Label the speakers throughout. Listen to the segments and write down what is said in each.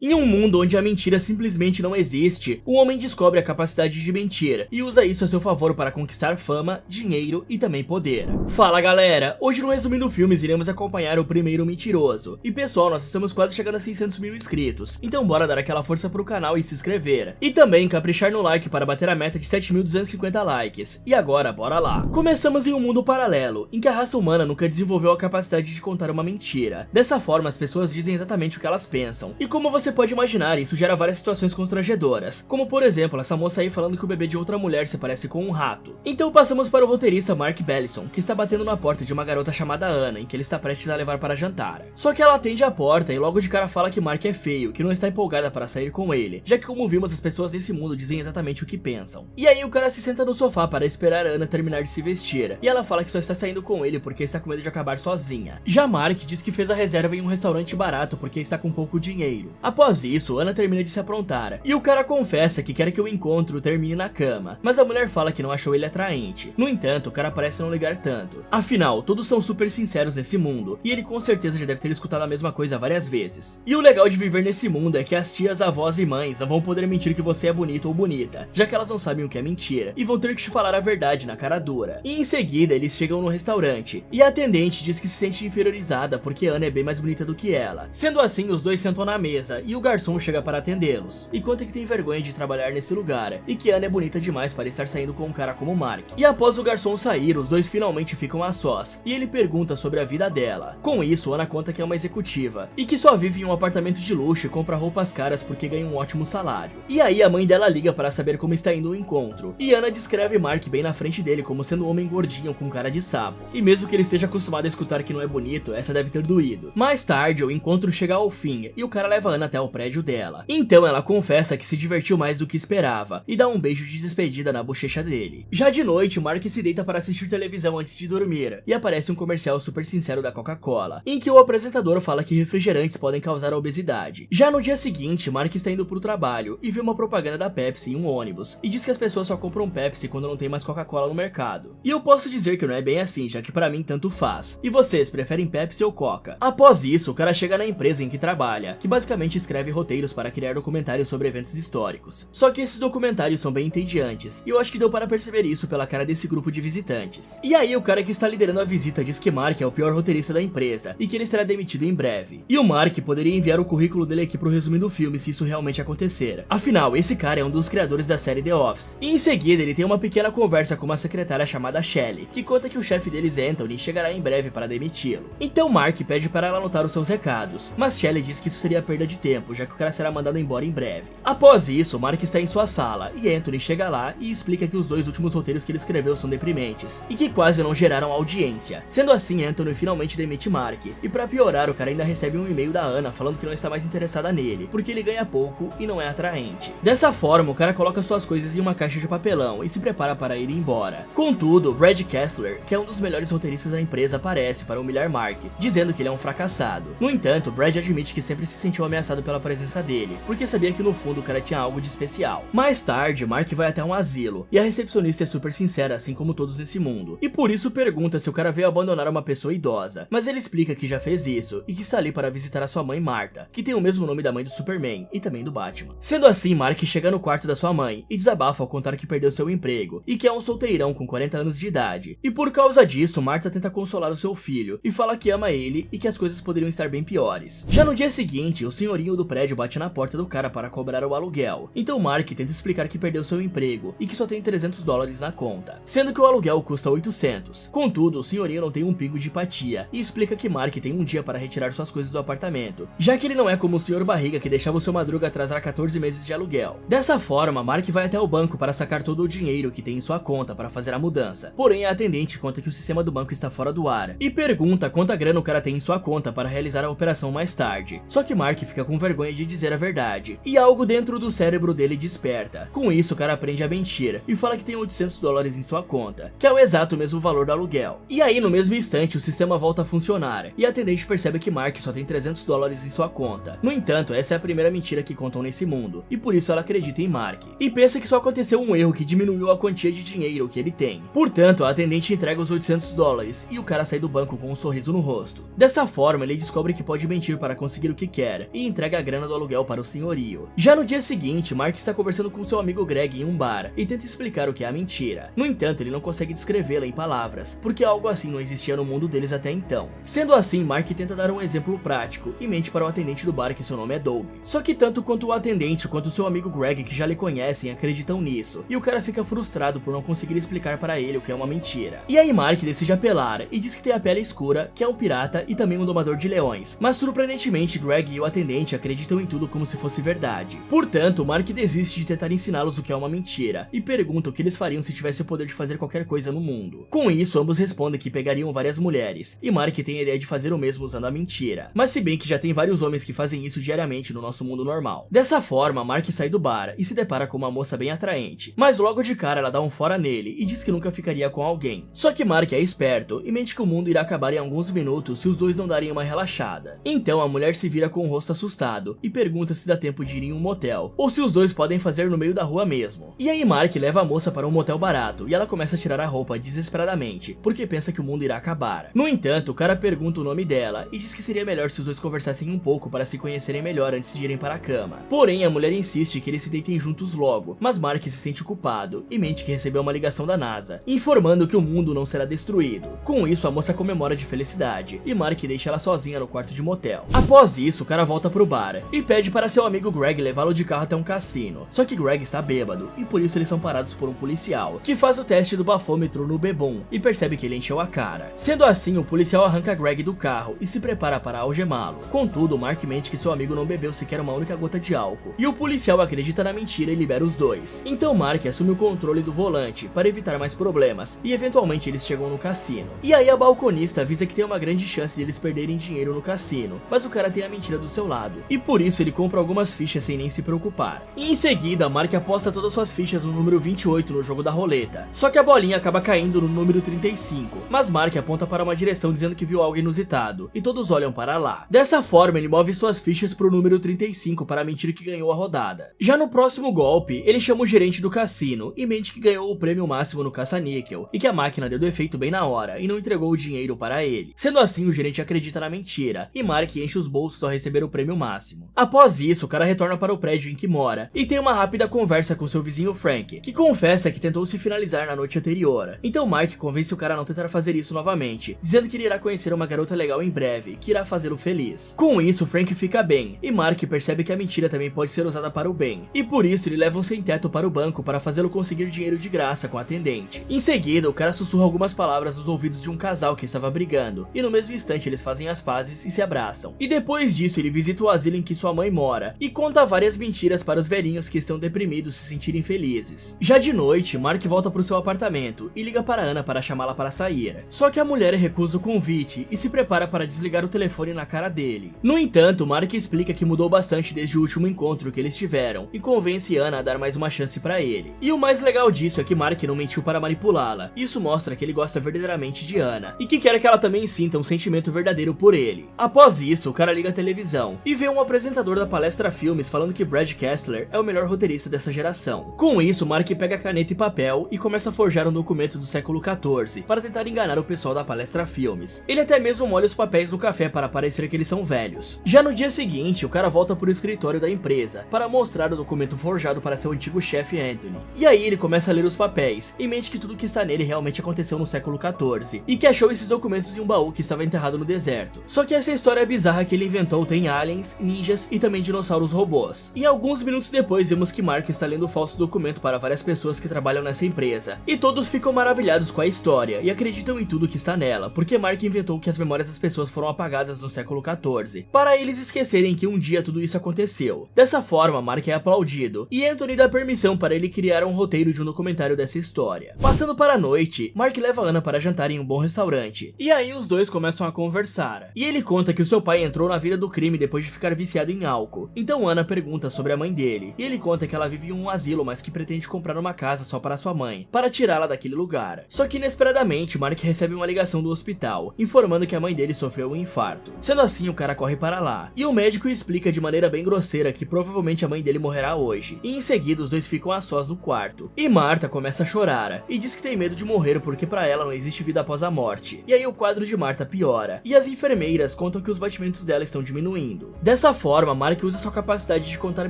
Speaker 1: Em um mundo onde a mentira simplesmente não existe, o homem descobre a capacidade de mentir e usa isso a seu favor para conquistar fama, dinheiro e também poder. Fala galera, hoje no Resumindo Filmes iremos acompanhar o primeiro mentiroso. E pessoal, nós estamos quase chegando a 600 mil inscritos, então bora dar aquela força pro canal e se inscrever. E também caprichar no like para bater a meta de 7.250 likes. E agora, bora lá. Começamos em um mundo paralelo, em que a raça humana nunca desenvolveu a capacidade de contar uma mentira. Dessa forma, as pessoas dizem exatamente o que elas pensam. E como você pode imaginar, isso gera várias situações constrangedoras, como por exemplo, essa moça aí falando que o bebê de outra mulher se parece com um rato. Então passamos para o roteirista Mark Bellison, que está batendo na porta de uma garota chamada Anna, em que ele está prestes a levar para jantar. Só que ela atende a porta e logo de cara fala que Mark é feio, que não está empolgada para sair com ele, já que como vimos, as pessoas nesse mundo dizem exatamente o que pensam. E aí o cara se senta no sofá para esperar a Anna terminar de se vestir, e ela fala que só está saindo com ele porque está com medo de acabar sozinha. Já Mark diz que fez a reserva em um restaurante barato porque está com pouco dinheiro. Após isso, Anna termina de se aprontar, e o cara confessa que quer que o encontro termine na cama, mas a mulher fala que não achou ele atraente. No entanto, o cara parece não ligar tanto. Afinal, todos são super sinceros nesse mundo, e ele com certeza já deve ter escutado a mesma coisa várias vezes. E o legal de viver nesse mundo é que as tias, avós e mães não vão poder mentir que você é bonito ou bonita, já que elas não sabem o que é mentira, e vão ter que te falar a verdade na cara dura. E em seguida, eles chegam no restaurante, e a atendente diz que se sente inferiorizada porque Anna é bem mais bonita do que ela. Sendo assim, os dois sentam na mesa, e o garçom chega para atendê-los, e conta que tem vergonha de trabalhar nesse lugar, e que Anna é bonita demais para estar saindo com um cara como Mark. E após o garçom sair, os dois finalmente ficam a sós, e ele pergunta sobre a vida dela. Com isso, Anna conta que é uma executiva, e que só vive em um apartamento de luxo e compra roupas caras porque ganha um ótimo salário. E aí a mãe dela liga para saber como está indo o encontro, e Anna descreve Mark bem na frente dele como sendo um homem gordinho com cara de sapo, e mesmo que ele esteja acostumado a escutar que não é bonito, essa deve ter doído. Mais tarde, o encontro chega ao fim, e o cara leva Anna até o prédio dela. Então ela confessa que se divertiu mais do que esperava e dá um beijo de despedida na bochecha dele. Já de noite, Mark se deita para assistir televisão antes de dormir e aparece um comercial super sincero da Coca-Cola, em que o apresentador fala que refrigerantes podem causar obesidade. Já no dia seguinte, Mark está indo pro trabalho e vê uma propaganda da Pepsi em um ônibus e diz que as pessoas só compram Pepsi quando não tem mais Coca-Cola no mercado. E eu posso dizer que não é bem assim, já que pra mim tanto faz. E vocês preferem Pepsi ou Coca? Após isso, o cara chega na empresa em que trabalha, que basicamente escreve roteiros para criar documentários sobre eventos históricos. Só que esses documentários são bem entediantes, e eu acho que deu para perceber isso pela cara desse grupo de visitantes. E aí o cara que está liderando a visita diz que Mark é o pior roteirista da empresa, e que ele será demitido em breve. E o Mark poderia enviar o currículo dele aqui pro Resumindo Filme se isso realmente acontecer. Afinal, esse cara é um dos criadores da série The Office. E em seguida ele tem uma pequena conversa com uma secretária chamada Shelley, que conta que o chefe deles, Anthony, chegará em breve para demiti-lo. Então Mark pede para ela anotar os seus recados, mas Shelley diz que isso seria perda de tempo, já que o cara será mandado embora em breve. Após isso, Mark está em sua sala, e Anthony chega lá e explica que os dois últimos roteiros que ele escreveu são deprimentes, e que quase não geraram audiência. Sendo assim, Anthony finalmente demite Mark, e pra piorar, o cara ainda recebe um e-mail da Anna falando que não está mais interessada nele, porque ele ganha pouco e não é atraente. Dessa forma, o cara coloca suas coisas em uma caixa de papelão e se prepara para ir embora. Contudo, Brad Kessler, que é um dos melhores roteiristas da empresa, aparece para humilhar Mark, dizendo que ele é um fracassado. No entanto, Brad admite que sempre se sentiu ameaçado pela presença dele, porque sabia que no fundo o cara tinha algo de especial. Mais tarde, Mark vai até um asilo, e a recepcionista é super sincera, assim como todos nesse mundo, e por isso pergunta se o cara veio abandonar uma pessoa idosa, mas ele explica que já fez isso, e que está ali para visitar a sua mãe Martha, que tem o mesmo nome da mãe do Superman, e também do Batman. Sendo assim, Mark chega no quarto da sua mãe, e desabafa ao contar que perdeu seu emprego, e que é um solteirão com 40 anos de idade, e por causa disso, Martha tenta consolar o seu filho, e fala que ama ele, e que as coisas poderiam estar bem piores. Já no dia seguinte, o senhorinho do prédio bate na porta do cara para cobrar o aluguel, então Mark tenta explicar que perdeu seu emprego e que só tem $300 na conta, sendo que o aluguel custa 800. Contudo, o senhorinho não tem um pingo de empatia e explica que Mark tem um dia para retirar suas coisas do apartamento, já que ele não é como o senhor Barriga que deixava o seu Madruga atrasar 14 meses de aluguel. Dessa forma, Mark vai até o banco para sacar todo o dinheiro que tem em sua conta para fazer a mudança, porém a atendente conta que o sistema do banco está fora do ar e pergunta quanta grana o cara tem em sua conta para realizar a operação mais tarde. Só que Mark fica com vergonha de dizer a verdade, e algo dentro do cérebro dele desperta. Com isso, o cara aprende a mentir e fala que tem $800 em sua conta, que é o exato mesmo valor do aluguel. E aí, no mesmo instante, o sistema volta a funcionar, e a atendente percebe que Mark só tem $300 em sua conta. No entanto, essa é a primeira mentira que contam nesse mundo, e por isso ela acredita em Mark, e pensa que só aconteceu um erro que diminuiu a quantia de dinheiro que ele tem. Portanto, a atendente entrega os $800, e o cara sai do banco com um sorriso no rosto. Dessa forma, ele descobre que pode mentir para conseguir o que quer, e entrega entrega a grana do aluguel para o senhorio. Já no dia seguinte, Mark está conversando com seu amigo Greg em um bar e tenta explicar o que é a mentira. No entanto, ele não consegue descrevê-la em palavras, porque algo assim não existia no mundo deles até então. Sendo assim, Mark tenta dar um exemplo prático e mente para o atendente do bar que seu nome é Doug. Só que tanto quanto o atendente quanto seu amigo Greg, que já lhe conhecem, acreditam nisso, e o cara fica frustrado por não conseguir explicar para ele o que é uma mentira. E aí Mark decide apelar e diz que tem a pele escura, que é um pirata e também um domador de leões, mas surpreendentemente Greg e o atendente acreditam em tudo como se fosse verdade. Portanto, Mark desiste de tentar ensiná-los o que é uma mentira e pergunta o que eles fariam se tivesse o poder de fazer qualquer coisa no mundo. Com isso, ambos respondem que pegariam várias mulheres, e Mark tem a ideia de fazer o mesmo usando a mentira, mas se bem que já tem vários homens que fazem isso diariamente no nosso mundo normal. Dessa forma, Mark sai do bar e se depara com uma moça bem atraente, mas logo de cara ela dá um fora nele e diz que nunca ficaria com alguém. Só que Mark é esperto e mente que o mundo irá acabar em alguns minutos se os dois não darem uma relaxada. Então a mulher se vira com o rosto assustado e pergunta se dá tempo de ir em um motel, ou se os dois podem fazer no meio da rua mesmo. E aí Mark leva a moça para um motel barato e ela começa a tirar a roupa desesperadamente, porque pensa que o mundo irá acabar. No entanto, o cara pergunta o nome dela e diz que seria melhor se os dois conversassem um pouco para se conhecerem melhor antes de irem para a cama. Porém, a mulher insiste que eles se deitem juntos logo, mas Mark se sente culpado e mente que recebeu uma ligação da NASA, informando que o mundo não será destruído. Com isso, a moça comemora de felicidade e Mark deixa ela sozinha no quarto de motel. Após isso, o cara volta pro bar e pede para seu amigo Greg levá-lo de carro até um cassino. Só que Greg está bêbado e por isso eles são parados por um policial, que faz o teste do bafômetro no bebum e percebe que ele encheu a cara. Sendo assim, o policial arranca Greg do carro e se prepara para algemá-lo. Contudo, Mark mente que seu amigo não bebeu sequer uma única gota de álcool, e o policial acredita na mentira e libera os dois. Então Mark assume o controle do volante para evitar mais problemas, e eventualmente eles chegam no cassino. E aí a balconista avisa que tem uma grande chance de eles perderem dinheiro no cassino, mas o cara tem a mentira do seu lado, e por isso ele compra algumas fichas sem nem se preocupar. E em seguida, Mark aposta todas suas fichas no número 28 no jogo da roleta, só que a bolinha acaba caindo no número 35, mas Mark aponta para uma direção dizendo que viu algo inusitado, e todos olham para lá. Dessa forma, ele move suas fichas para o número 35 para mentir que ganhou a rodada. Já no próximo golpe, ele chama o gerente do cassino e mente que ganhou o prêmio máximo no caça-níquel, e que a máquina deu defeito bem na hora e não entregou o dinheiro para ele. Sendo assim, o gerente acredita na mentira, e Mark enche os bolsos ao receber o prêmio máximo. Após isso, o cara retorna para o prédio em que mora, e tem uma rápida conversa com seu vizinho Frank, que confessa que tentou se finalizar na noite anterior. Então Mark convence o cara a não tentar fazer isso novamente, dizendo que ele irá conhecer uma garota legal em breve, que irá fazê-lo feliz. Com isso, Frank fica bem, e Mark percebe que a mentira também pode ser usada para o bem, e por isso ele leva um sem-teto para o banco para fazê-lo conseguir dinheiro de graça com a atendente. Em seguida, o cara sussurra algumas palavras nos ouvidos de um casal que estava brigando, e no mesmo instante eles fazem as pazes e se abraçam. E depois disso, ele visita o asilo em que sua mãe mora, e conta várias mentiras para os velhinhos que estão deprimidos se sentirem felizes. Já de noite, Mark volta para o seu apartamento e liga para Ana para chamá-la para sair. Só que a mulher recusa o convite e se prepara para desligar o telefone na cara dele. No entanto, Mark explica que mudou bastante desde o último encontro que eles tiveram e convence Ana a dar mais uma chance para ele. E o mais legal disso é que Mark não mentiu para manipulá-la. Isso mostra que ele gosta verdadeiramente de Ana e que quer que ela também sinta um sentimento verdadeiro por ele. Após isso, o cara liga a televisão e vê um apresentador da Palestra Filmes falando que Brad Kessler é o melhor roteirista dessa geração. Com isso, Mark pega caneta e papel e começa a forjar um documento do século XIV para tentar enganar o pessoal da Palestra Filmes. Ele até mesmo molha os papéis no café para parecer que eles são velhos. Já no dia seguinte, o cara volta para o escritório da empresa para mostrar o documento forjado para seu antigo chefe Anthony. E aí ele começa a ler os papéis e mente que tudo que está nele realmente aconteceu no século XIV e que achou esses documentos em um baú que estava enterrado no deserto. Só que essa história bizarra que ele inventou tem aliens, ninjas e também dinossauros robôs. E alguns minutos depois vemos que Mark está lendo o falso documento para várias pessoas que trabalham nessa empresa, e todos ficam maravilhados com a história e acreditam em tudo que está nela, porque Mark inventou que as memórias das pessoas foram apagadas no século XIV, para eles esquecerem que um dia tudo isso aconteceu. Dessa forma, Mark é aplaudido, e Anthony dá permissão para ele criar um roteiro de um documentário dessa história. Passando para a noite, Mark leva Ana para jantar em um bom restaurante, e aí os dois começam a conversar, e ele conta que o seu pai entrou na vida do crime depois de ficar viciado em álcool. Então Ana pergunta sobre a mãe dele, e ele conta que ela vive em um asilo, mas que pretende comprar uma casa só para sua mãe, para tirá-la daquele lugar. Só que inesperadamente, Mark recebe uma ligação do hospital, informando que a mãe dele sofreu um infarto. Sendo assim, o cara corre para lá, e o médico explica de maneira bem grosseira que provavelmente a mãe dele morrerá hoje, e em seguida os dois ficam a sós no quarto. E Marta começa a chorar, e diz que tem medo de morrer porque para ela não existe vida após a morte. E aí o quadro de Marta piora, e as enfermeiras contam que os batimentos dela estão diminuindo. Dessa forma, Mark usa sua capacidade de contar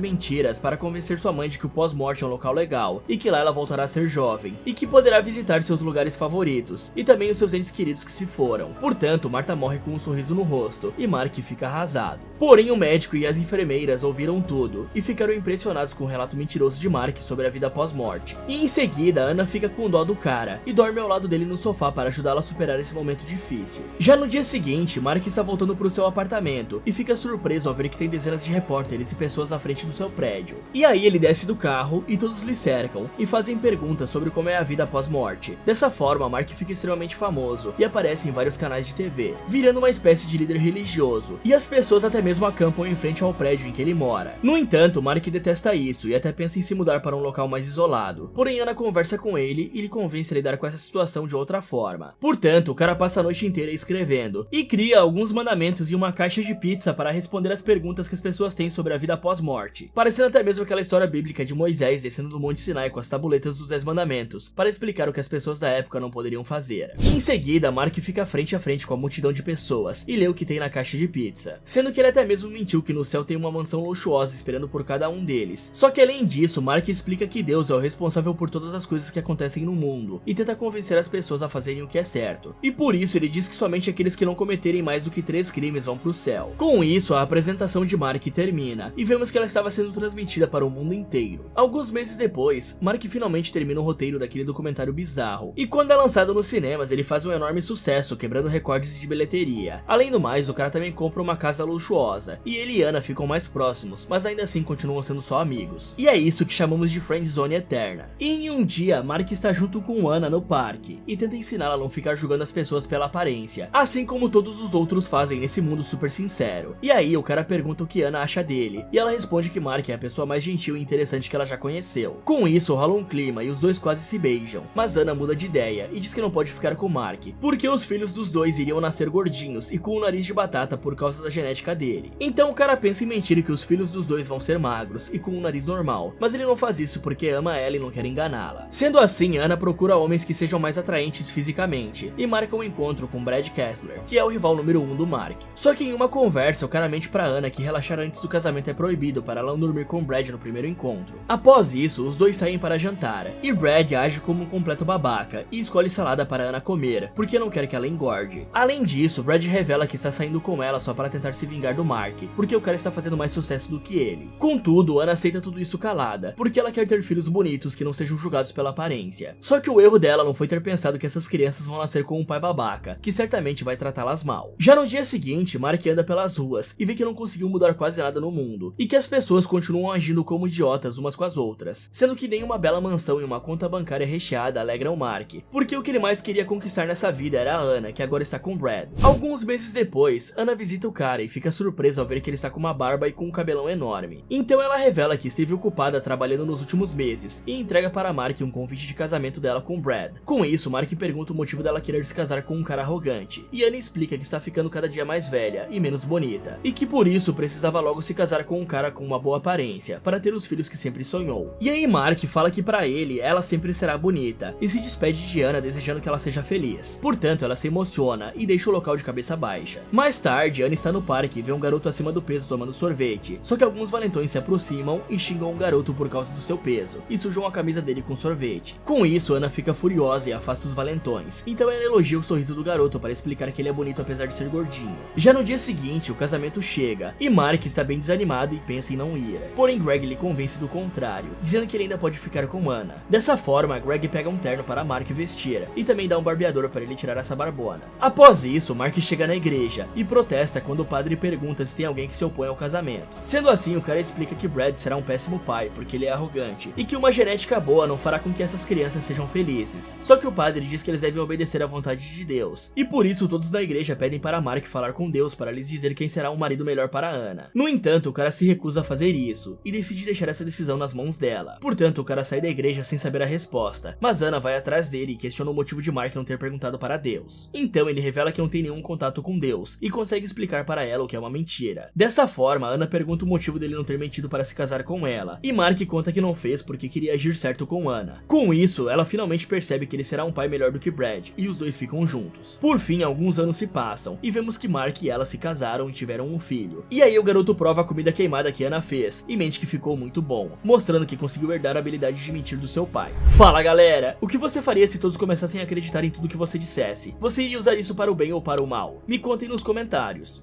Speaker 1: mentiras para convencer sua mãe de que o pós-morte é um local legal e que lá ela voltará a ser jovem e que poderá visitar seus lugares favoritos e também os seus entes queridos que se foram. Portanto, Martha morre com um sorriso no rosto e Mark fica arrasado. Porém, o médico e as enfermeiras ouviram tudo e ficaram impressionados com o relato mentiroso de Mark sobre a vida pós-morte. E em seguida, Anna fica com dó do cara e dorme ao lado dele no sofá para ajudá-la a superar esse momento difícil. Já no dia seguinte, Mark está voltando para o seu apartamento e fica surpreso ao ver que tem dezenas de repórteres e pessoas na frente do seu prédio. E aí ele desce do carro e todos lhe cercam e fazem perguntas sobre como é a vida pós-morte. Dessa forma, Mark fica extremamente famoso e aparece em vários canais de TV, virando uma espécie de líder religioso, e as pessoas até mesmo acampam em frente ao prédio em que ele mora. No entanto, Mark detesta isso e até pensa em se mudar para um local mais isolado. Porém, Anna conversa com ele e lhe convence a lidar com essa situação de outra forma. Portanto, o cara passa a noite inteira escrevendo e cria alguns mandamentos e uma caixa de pizza para responder as perguntas que as pessoas têm sobre a vida pós-morte, parecendo até mesmo aquela história bíblica de Moisés descendo do Monte Sinai com as tabuletas dos 10 mandamentos, para explicar o que as pessoas da época não poderiam fazer. E em seguida, Mark fica frente a frente com a multidão de pessoas e lê o que tem na caixa de pizza, sendo que ele até mesmo mentiu que no céu tem uma mansão luxuosa esperando por cada um deles. Só que além disso, Mark explica que Deus é o responsável por todas as coisas que acontecem no mundo e tenta convencer as pessoas a fazerem o que é certo. E por isso ele diz que somente aqueles que não cometerem mais do que 3 crimes vão pro céu. Com isso, a apresentação de Mark termina e vemos que ela estava sendo transmitida para o mundo inteiro. Alguns meses depois, Mark finalmente termina o roteiro daquele documentário bizarro, e quando é lançado nos cinemas, ele faz um enorme sucesso, quebrando recordes de bilheteria. Além do mais, o cara também compra uma casa luxuosa, e ele e Anna ficam mais próximos, mas ainda assim continuam sendo só amigos. E é isso que chamamos de friendzone eterna. E em um dia, Mark está junto com Anna no parque, e tenta ensiná-la a não ficar julgando as pessoas pela aparência, assim como todos os outros fazem nesse mundo super sincero. E aí, o cara pergunta o que Anna acha dele, e ela responde que Mark é a pessoa mais gentil e interessante que ela já conheceu. Com isso, rola um clima e os dois quase se beijam, mas Anna muda de ideia e diz que não pode ficar com Mark, porque os filhos dos dois iriam nascer gordinhos e com o nariz de batata por causa da genética dele. Então o cara pensa em mentir que os filhos dos dois vão ser magros e com um nariz normal, mas ele não faz isso porque ama ela e não quer enganá-la. Sendo assim, Anna procura homens que sejam mais atraentes fisicamente e marca um encontro com Brad Kessler, que é o rival número 1 do Mark. Só que em uma conversa, o cara mente pra Anna que relaxar antes do casamento é proibido para ela não dormir com Brad no primeiro encontro. Após isso, os dois saem para jantar, e Brad age como um completo babaca e escolhe salada para Anna comer, porque não quer que ela engorde. Além disso, Brad revela que está saindo com ela só para tentar se vingar do Mark, porque o cara está fazendo mais sucesso do que ele. Contudo, Anna aceita tudo isso calada, porque ela quer ter filhos bonitos que não sejam julgados pela aparência. Só que o erro dela não foi ter pensado que essas crianças vão nascer com um pai babaca, que certamente vai tratá-las mal. Já no dia seguinte, Mark anda pelas ruas e vê que não conseguiu mudar quase nada no mundo, e que as pessoas continuam agindo como idiotas umas com as outras, sendo que nem uma bela mansão e uma conta bancária recheada alegram o Mark, porque o que ele mais queria conquistar nessa vida era a Anna, que agora está com Brad. Alguns meses depois, Anna visita o cara e fica surpresa ao ver que ele está com uma barba e com um cabelão enorme. Então ela revela que esteve ocupada trabalhando nos últimos meses e entrega para Mark um convite de casamento dela com Brad. Com isso, Mark pergunta o motivo dela querer se casar com um cara arrogante, e Anna explica que está ficando cada dia mais velha e menos bonita, e que por isso precisava logo se casar com um cara com uma boa aparência, para ter os filhos que sempre sonhou. E aí Mark fala que para ele, ela sempre será bonita, e se despede de Anna desejando que ela seja feliz. Portanto, ela se emociona e deixa o local de cabeça baixa. Mais tarde, Anna está no parque e vê um garoto acima do peso tomando sorvete, só que alguns valentões se aproximam e xingam o garoto por causa do seu peso, e sujam a camisa dele com sorvete. Com isso, Anna fica furiosa e afasta os valentões, então ela elogia o sorriso do garoto para explicar que ele é bonito apesar de ser gordinho. Já no dia seguinte, o casamento chega, e Mark está bem desanimado e pensa em não ir. Porém, Greg lhe convence do contrário, dizendo que ele ainda pode ficar com Anna. Dessa forma, Greg pega um terno para Mark vestir, e também dá um barbeador para ele tirar essa barbona. Após isso, Mark chega na igreja, e protesta quando o padre pergunta se tem alguém que se opõe ao casamento. Sendo assim, o cara explica que Brad será um péssimo pai, porque ele é arrogante, e que uma genética boa não fará com que essas crianças sejam felizes. Só que o padre diz que eles devem obedecer à vontade de Deus, e por isso todos da igreja pedem para Mark falar com Deus para lhes dizer quem será um marido melhor para Anna. No entanto, o cara se recusa a fazer isso, e decide deixar essa decisão nas mãos dela. Portanto, o cara sai da igreja sem saber a resposta, mas Anna vai atrás dele e questiona o motivo de Mark não ter perguntado para Deus. Então ele revela que não tem nenhum contato com Deus, e consegue explicar para ela o que é uma mentira. Dessa forma, Anna pergunta o motivo dele não ter mentido para se casar com ela, e Mark conta que não fez porque queria agir certo com Anna. Com isso, ela finalmente percebe que ele será um pai melhor do que Brad, e os dois ficam juntos. Por fim, alguns anos se passam, e vemos que Mark e ela se casaram e tiveram um filho. queimando. E aí o garoto prova a comida queimada que Ana fez e mente que ficou muito bom, mostrando que conseguiu herdar a habilidade de mentir do seu pai. Fala galera, o que você faria se todos começassem a acreditar em tudo que você dissesse? Você iria usar isso para o bem ou para o mal? Me contem nos comentários.